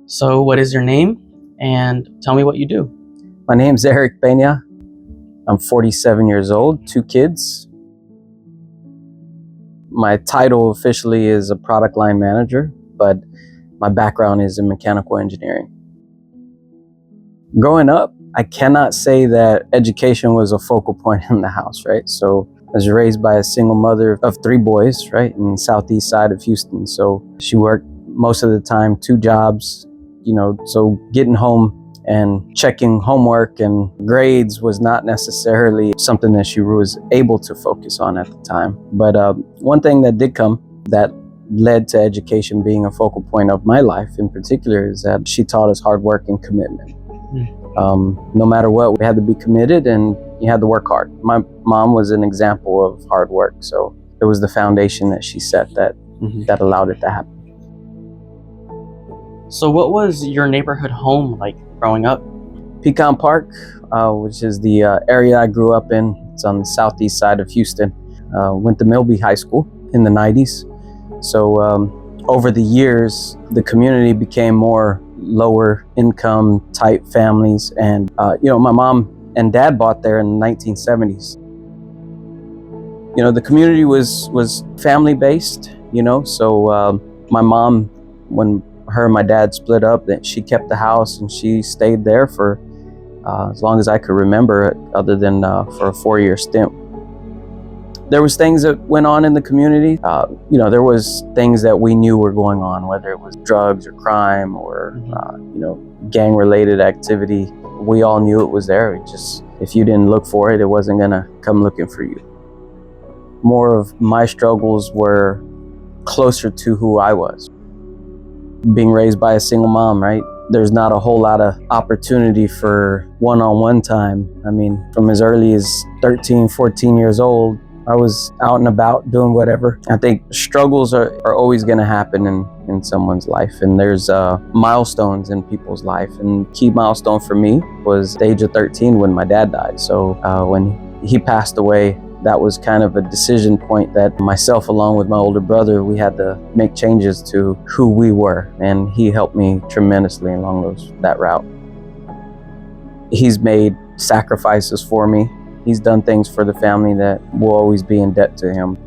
So what is your name and tell me what you do? My name's Eric Peña. I'm 47 years old, 2 kids. My title officially is a product line manager, but my background is in mechanical engineering. Growing up, I cannot say that education was a focal point in the house, right? So I was raised by a single mother of 3 boys, right, in the southeast side of Houston. So she worked most of the time, 2 jobs, so getting home and checking homework and grades was not necessarily something that she was able to focus on at the time. But one thing that did come that led to education being a focal point of my life in particular is that she taught us hard work and commitment. No matter what, we had to be committed and you had to work hard. My mom was an example of hard work, so it was the foundation that she set that allowed it to happen. So what was your neighborhood home like growing up? Peon Park, which is the area I grew up in. It's on the southeast side of Houston. Went to Milby High School in the 90s. So over the years, the community became more lower income type families. And, my mom and dad bought there in the 1970s. The community was family based, so my mom, when her and my dad split up, that she kept the house and she stayed there for as long as I could remember, other than for a 4-year stint. There was things that went on in the community. There was things that we knew were going on, whether it was drugs or crime or gang-related activity. We all knew it was there. It just, if you didn't look for it, it wasn't gonna come looking for you. More of my struggles were closer to who I was. Being raised by a single mom, right? There's not a whole lot of opportunity for one-on-one time. I mean, from as early as 13, 14 years old, I was out and about doing whatever. I think struggles are always gonna happen in someone's life, and there's milestones in people's life. And key milestone for me was the age of 13 when my dad died. So when he passed away, that was kind of a decision point that myself, along with my older brother, we had to make changes to who we were. And he helped me tremendously along that route. He's made sacrifices for me. He's done things for the family that will always be in debt to him.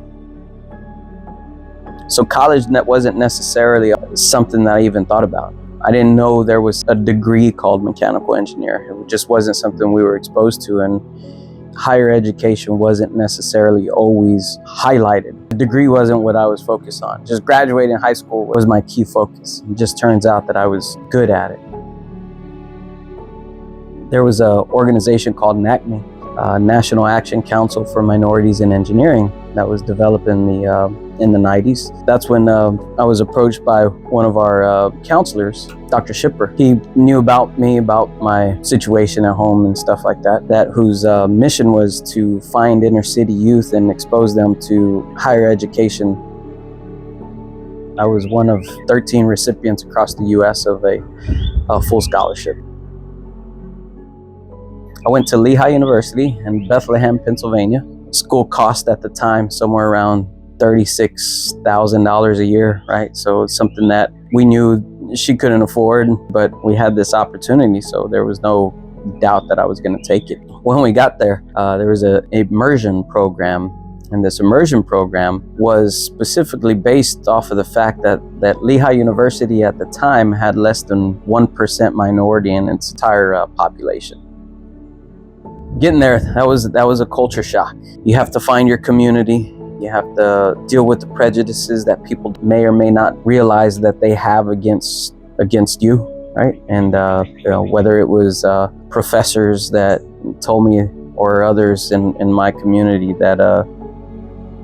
So college wasn't necessarily something that I even thought about. I didn't know there was a degree called mechanical engineer. It just wasn't something we were exposed to. And higher education wasn't necessarily always highlighted. The degree wasn't what I was focused on. Just graduating high school was my key focus. It just turns out that I was good at it. There was an organization called NACME, National Action Council for Minorities in Engineering, that was developed in the 90s. That's when I was approached by one of our counselors, Dr. Shipper. He knew about me, about my situation at home and stuff like that, whose mission was to find inner city youth and expose them to higher education. I was one of 13 recipients across the US of a full scholarship. I went to Lehigh University in Bethlehem, Pennsylvania. School cost at the time somewhere around $36,000 a year, right? So it's something that we knew she couldn't afford, but we had this opportunity, so there was no doubt that I was going to take it. When we got there, there was an immersion program, and this immersion program was specifically based off of the fact that Lehigh University at the time had less than 1% minority in its entire population. Getting there, that was a culture shock. You have to find your community. You have to deal with the prejudices that people may or may not realize that they have against you, right? And whether it was professors that told me or others in my community that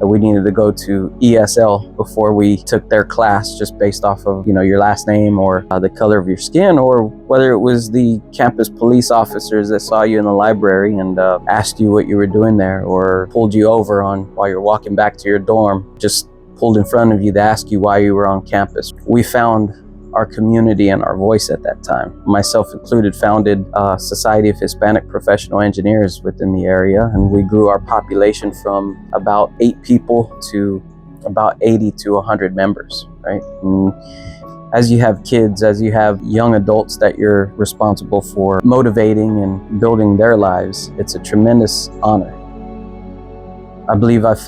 we needed to go to ESL before we took their class, just based off of your last name or the color of your skin, or whether it was the campus police officers that saw you in the library and asked you what you were doing there, or pulled you over while you're walking back to your dorm, just pulled in front of you to ask you why you were on campus. We found our community and our voice at that time. Myself included, founded Society of Hispanic Professional Engineers within the area, and we grew our population from about 8 people to about 80 to 100 members, right? And as you have kids, as you have young adults that you're responsible for motivating and building their lives, it's a tremendous honor. I believe I've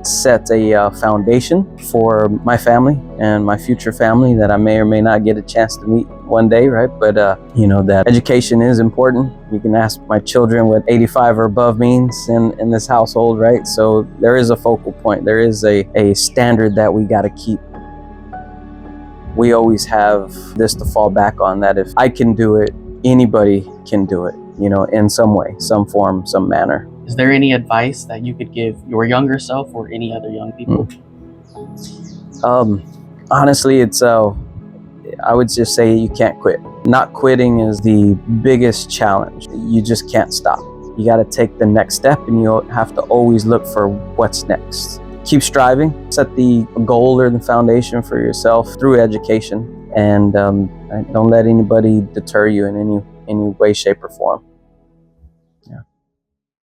set a foundation for my family and my future family that I may or may not get a chance to meet one day, right? But that education is important. You can ask my children what 85 or above means in this household, right? So there is a focal point. There is a standard that we got to keep. We always have this to fall back on, that if I can do it, anybody can do it, in some way, some form, some manner. Is there any advice that you could give your younger self or any other young people? Honestly, I would just say you can't quit. Not quitting is the biggest challenge. You just can't stop. You got to take the next step, and you have to always look for what's next. Keep striving, set the goal or the foundation for yourself through education, and don't let anybody deter you in any way, shape, or form.